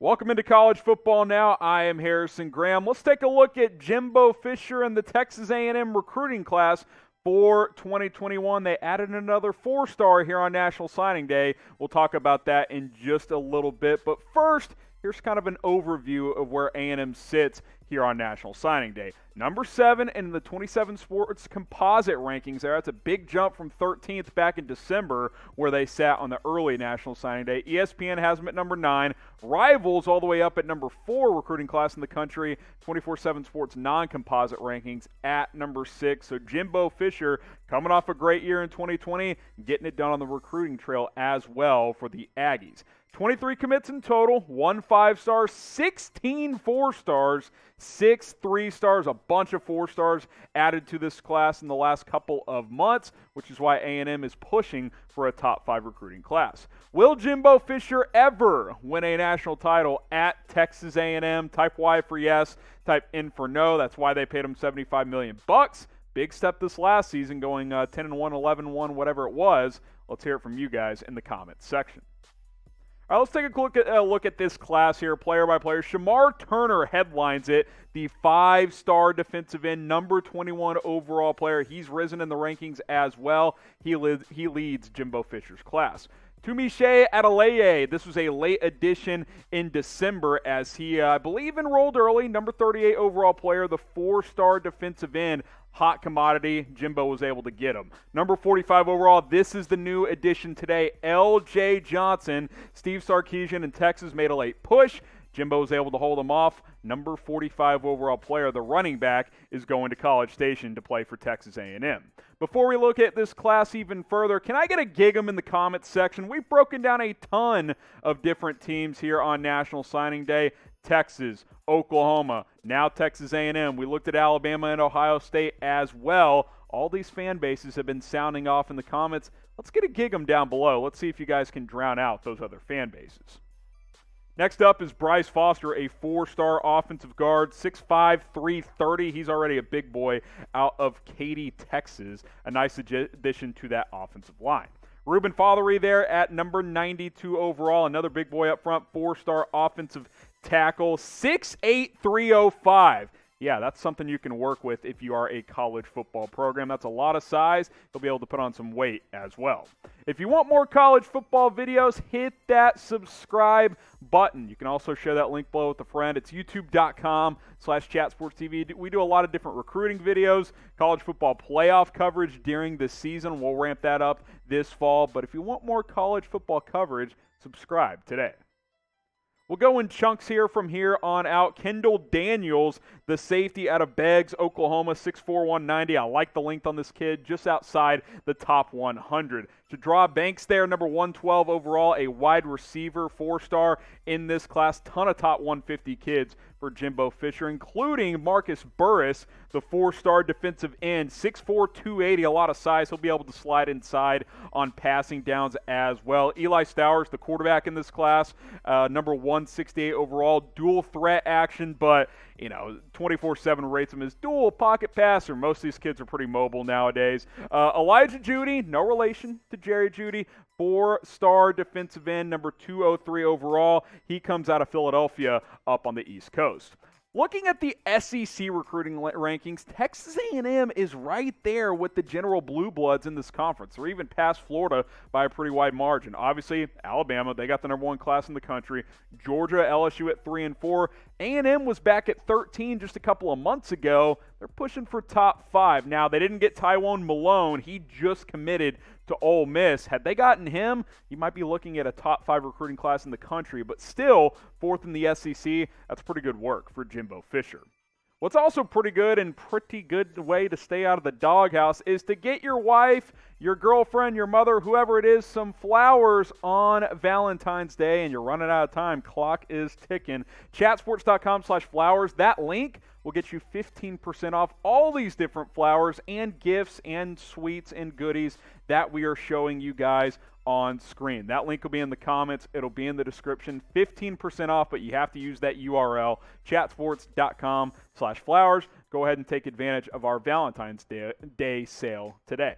Welcome into college football now. I am Harrison Graham. Let's take a look at Jimbo Fisher and the Texas A&M recruiting class for 2021. They added another 4-star here on National Signing Day. We'll talk about that in just a little bit. But first, here's kind of an overview of where A&M sits here on National Signing Day. Number 7 in the 27 Sports Composite Rankings there. That's a big jump from 13th back in December where they sat on the early National Signing Day. ESPN has them at number 9. Rivals all the way up at number 4 recruiting class in the country. 24/7 Sports non-composite rankings at number 6. So Jimbo Fisher coming off a great year in 2020, getting it done on the recruiting trail as well for the Aggies. 23 commits in total, 1 5-star, 16 4-stars, 6 3-stars, a bunch of 4-stars added to this class in the last couple of months, which is why A&M is pushing for a top 5 recruiting class. Will Jimbo Fisher ever win a national title at Texas A&M? Type Y for yes, type N for no. That's why they paid him $75 million. Big step this last season, going 10-1, 11-1, whatever it was. Let's hear it from you guys in the comments section. All right, let's take a look at this class here, player by player. Shemar Turner headlines it, the 5-star defensive end, number 21 overall player. He's risen in the rankings as well. He leads Jimbo Fisher's class. Tunmise Adeleye, this was a late addition in December as he, I believe, enrolled early. Number 38 overall player, the 4-star defensive end. Hot commodity. Jimbo was able to get him. Number 45 overall, this is the new addition today. L.J. Johnson. Steve Sarkisian in Texas made a late push. Jimbo was able to hold him off. Number 45 overall player, the running back, is going to College Station to play for Texas A&M. Before we look at this class even further, can I get a gig 'em in the comments section? We've broken down a ton of different teams here on National Signing Day. Texas, Oklahoma, now Texas A&M. We looked at Alabama and Ohio State as well. All these fan bases have been sounding off in the comments. Let's get a gig 'em down below. Let's see if you guys can drown out those other fan bases. Next up is Bryce Foster, a 4-star offensive guard, 6'5", 330. He's already a big boy out of Katy, Texas. A nice addition to that offensive line. Reuben Fatheree there at number 92 overall. Another big boy up front, 4-star offensive tackle, 6'8", 305. Yeah, that's something you can work with if you are a college football program. That's a lot of size. You'll be able to put on some weight as well. If you want more college football videos, hit that subscribe button. You can also share that link below with a friend. It's youtube.com/chatsportstv. We do a lot of different recruiting videos, college football playoff coverage during the season. We'll ramp that up this fall. But if you want more college football coverage, subscribe today. We'll go in chunks here from here on out. Kendal Daniels, the safety out of Beggs, Oklahoma, 6'4", 190. I like the length on this kid, just outside the top 100. Shadrach Banks there, number 112 overall, a wide receiver, 4-star in this class. Ton of top 150 kids for Jimbo Fisher, including Marcus Burris, the 4-star defensive end, 6'4", 280, a lot of size. He'll be able to slide inside on passing downs as well. Eli Stowers, the quarterback in this class, number 168 overall, dual threat action, but 24/7 rates him as dual pocket passer. Most of these kids are pretty mobile nowadays. Elijah Judy, no relation to Jerry Judy, 4-star defensive end, number 203 overall. He comes out of Philadelphia up on the East Coast. Looking at the SEC recruiting rankings, Texas A&M is right there with the general blue bloods in this conference. They're even past Florida by a pretty wide margin. Obviously, Alabama, they got the number 1 class in the country. Georgia, LSU at 3 and 4. A&M was back at 13 just a couple of months ago. They're pushing for top 5. Now, they didn't get Tywone Malone. He just committed to Ole Miss. Had they gotten him, you might be looking at a top 5 recruiting class in the country, but still 4th in the SEC. That's pretty good work for Jimbo Fisher. What's also pretty good and pretty good way to stay out of the doghouse is to get your wife, your girlfriend, your mother, whoever it is, some flowers on Valentine's Day, and you're running out of time. Clock is ticking. Chatsports.com/flowers. That link will get you 15% off all these different flowers and gifts and sweets and goodies that we are showing you guys on screen. That link will be in the comments. It'll be in the description. 15% off, but you have to use that URL, chatsports.com/flowers. Go ahead and take advantage of our Valentine's Day sale today.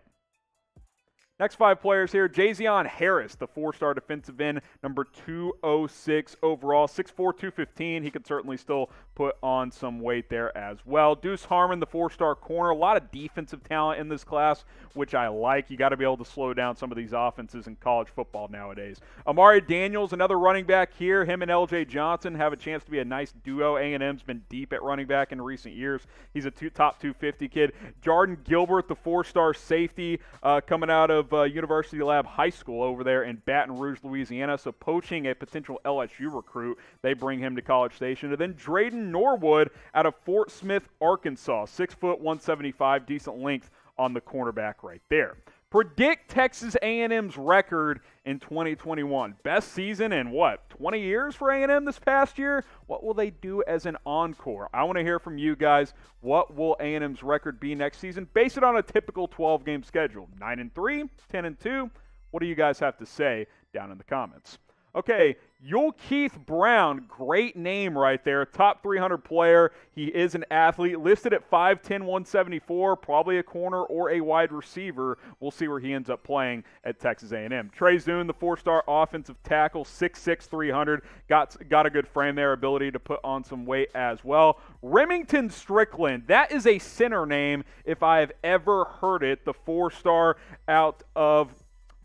Next 5 players here, Jazion Harris, the 4-star defensive end, number 206 overall, 6'4", 215. He could certainly still put on some weight there as well. Deuce Harmon, the 4-star corner. A lot of defensive talent in this class, which I like. You got to be able to slow down some of these offenses in college football nowadays. Amari Daniels, another running back here. Him and L.J. Johnson have a chance to be a nice duo. A&M's been deep at running back in recent years. He's a top 250 kid. Jordan Gilbert, the 4-star safety, coming out of University Lab High School over there in Baton Rouge, Louisiana. So poaching a potential LSU recruit, they bring him to College Station. And then Drayden Norwood out of Fort Smith, Arkansas, 6 foot 175, decent length on the cornerback right there. Predict Texas A&M's record in 2021. Best season in what, 20 years for A&M this past year? What will they do as an encore? I want to hear from you guys. What will A&M's record be next season? Base it on a typical 12-game schedule. 9-3, 10-2. What do you guys have to say down in the comments? Okay, Yul Keith Brown, great name right there. Top 300 player. He is an athlete, listed at 5'10", 174, probably a corner or a wide receiver. We'll see where he ends up playing at Texas A&M. Trey Zune, the 4-star offensive tackle, 6'6", 300. Got a good frame there, ability to put on some weight as well. Remington Strickland, that is a center name if I have ever heard it. The 4-star out of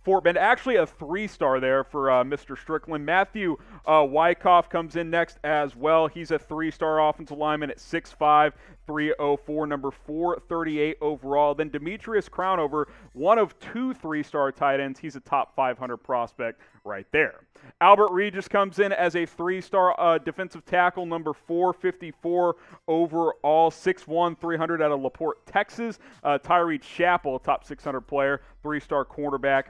Fort Bend. Actually a 3-star there for Mr. Strickland. Matthew Wyckoff comes in next as well. He's a 3-star offensive lineman at 6'5", 304, number 438 overall. Then Demetrius Crownover, one of 2 3-star tight ends. He's a top 500 prospect right there. Albert Regis comes in as a 3-star defensive tackle, number 454 overall, 6'1", 300 out of LaPorte, Texas. Tyree Chappell, top 600 player, 3-star cornerback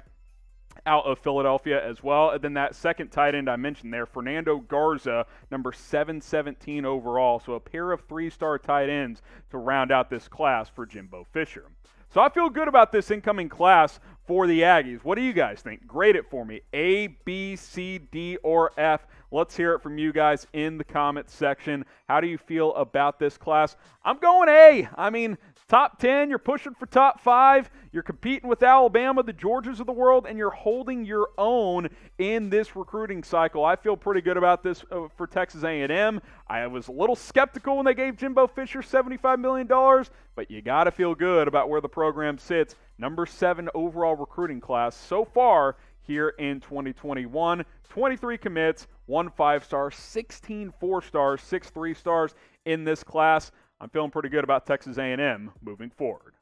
out of Philadelphia as well. And then that second tight end I mentioned there, Fernando Garza, number 717 overall. So a pair of 3-star tight ends to round out this class for Jimbo Fisher. So I feel good about this incoming class for the Aggies. What do you guys think? Grade it for me. A, B, C, D, or F. Let's hear it from you guys in the comments section. How do you feel about this class? I'm going A. I mean, top 10, you're pushing for top 5. You're competing with Alabama, the Georgias of the world, and you're holding your own in this recruiting cycle. I feel pretty good about this for Texas A&M. I was a little skeptical when they gave Jimbo Fisher $75 million, but you got to feel good about where the program sits. Number 7 overall recruiting class so far here in 2021. 23 commits, 1 5-star, 16 4-stars, 6 3-stars in this class. I'm feeling pretty good about Texas A&M moving forward.